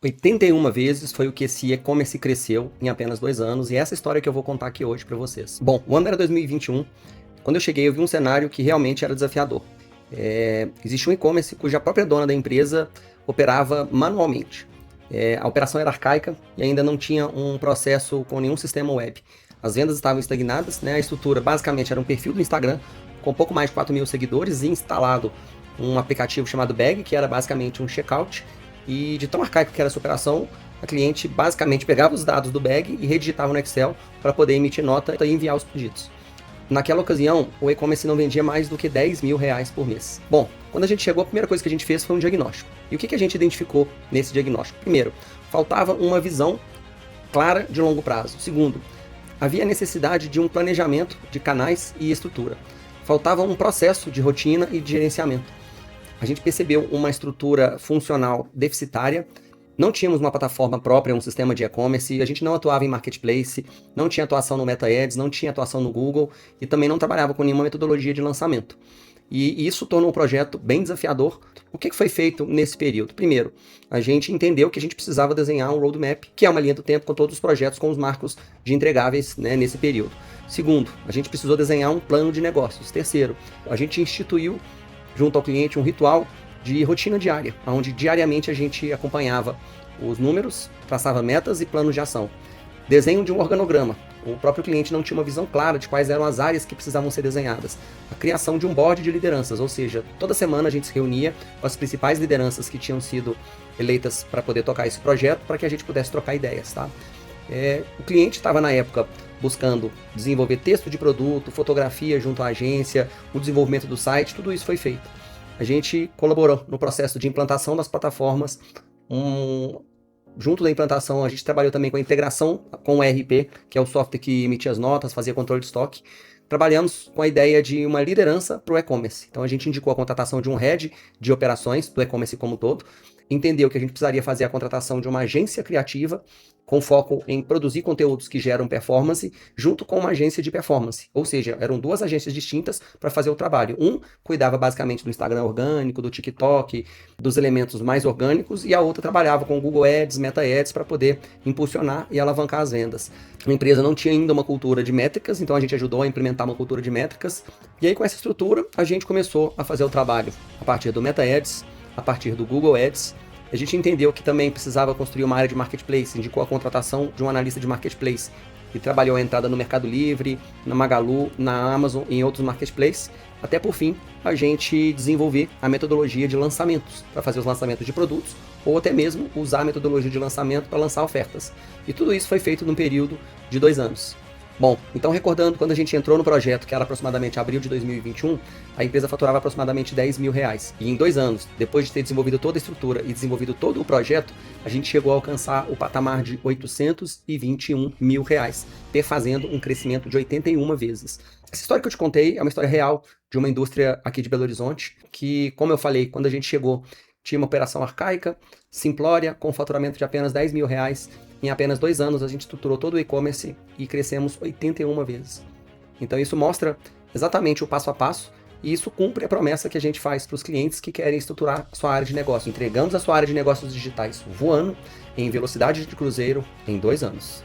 81 vezes foi o que esse e-commerce cresceu em apenas 2 anos, e essa história que eu vou contar aqui hoje para vocês. Bom, o ano era 2021, quando eu cheguei eu vi um cenário que realmente era desafiador. Existia um e-commerce cuja própria dona da empresa operava manualmente. A operação era arcaica e ainda não tinha um processo com nenhum sistema web. As vendas estavam estagnadas, né? A estrutura basicamente era um perfil do Instagram com pouco mais de 4 mil seguidores e instalado um aplicativo chamado Bag, que era basicamente um checkout. E de tão arcaico que era essa operação, a cliente basicamente pegava os dados do Bag e redigitava no Excel para poder emitir nota e enviar os pedidos. Naquela ocasião, o e-commerce não vendia mais do que 10 mil reais por mês. Bom, quando a gente chegou, a primeira coisa que a gente fez foi um diagnóstico. E o que a gente identificou nesse diagnóstico? Primeiro, faltava uma visão clara de longo prazo. Segundo, havia necessidade de um planejamento de canais e estrutura. Faltava um processo de rotina e de gerenciamento. A gente percebeu uma estrutura funcional deficitária, não tínhamos uma plataforma própria, um sistema de e-commerce, a gente não atuava em marketplace, não tinha atuação no Meta Ads, não tinha atuação no Google e também não trabalhava com nenhuma metodologia de lançamento. E isso tornou o projeto bem desafiador. O que foi feito nesse período? Primeiro, a gente entendeu que a gente precisava desenhar um roadmap, que é uma linha do tempo com todos os projetos, com os marcos de entregáveis, né, nesse período. Segundo, a gente precisou desenhar um plano de negócios. Terceiro, a gente instituiu junto ao cliente um ritual de rotina diária, onde diariamente a gente acompanhava os números, traçava metas e planos de ação. Desenho de um organograma. O próprio cliente não tinha uma visão clara de quais eram as áreas que precisavam ser desenhadas. A criação de um board de lideranças, ou seja, toda semana a gente se reunia com as principais lideranças que tinham sido eleitas para poder tocar esse projeto, para que a gente pudesse trocar ideias, tá? O cliente estava na época buscando desenvolver texto de produto, fotografia junto à agência, o desenvolvimento do site, tudo isso foi feito. A gente colaborou no processo de implantação das plataformas. Junto da implantação, a gente trabalhou também com a integração com o ERP, que é o software que emitia as notas, fazia controle de estoque. Trabalhamos com a ideia de uma liderança para o e-commerce. Então a gente indicou a contratação de um head de operações do e-commerce como um todo, entendeu que a gente precisaria fazer a contratação de uma agência criativa com foco em produzir conteúdos que geram performance, junto com uma agência de performance. Ou seja, eram duas agências distintas para fazer o trabalho. Um cuidava basicamente do Instagram orgânico, do TikTok, dos elementos mais orgânicos, e a outra trabalhava com Google Ads, Meta Ads, para poder impulsionar e alavancar as vendas. A empresa não tinha ainda uma cultura de métricas, então a gente ajudou a implementar uma cultura de métricas. E aí, com essa estrutura, a gente começou a fazer o trabalho a partir do Meta Ads, a partir do Google Ads. A gente entendeu que também precisava construir uma área de marketplace, indicou a contratação de um analista de marketplace, que trabalhou a entrada no Mercado Livre, na Magalu, na Amazon e em outros marketplaces, até por fim a gente desenvolver a metodologia de lançamentos, para fazer os lançamentos de produtos, ou até mesmo usar a metodologia de lançamento para lançar ofertas. E tudo isso foi feito num período de 2 anos. Bom, então recordando, quando a gente entrou no projeto, que era aproximadamente abril de 2021, a empresa faturava aproximadamente 10 mil reais. E em 2 anos, depois de ter desenvolvido toda a estrutura e desenvolvido todo o projeto, a gente chegou a alcançar o patamar de 821 mil reais, fazendo um crescimento de 81 vezes. Essa história que eu te contei é uma história real de uma indústria aqui de Belo Horizonte, que, como eu falei, quando a gente chegou, tinha uma operação arcaica, simplória, com faturamento de apenas 10 mil reais. Em apenas 2 anos, a gente estruturou todo o e-commerce e crescemos 81 vezes. Então isso mostra exatamente o passo a passo, e isso cumpre a promessa que a gente faz para os clientes que querem estruturar sua área de negócio. Entregamos a sua área de negócios digitais voando, em velocidade de cruzeiro, em 2 anos.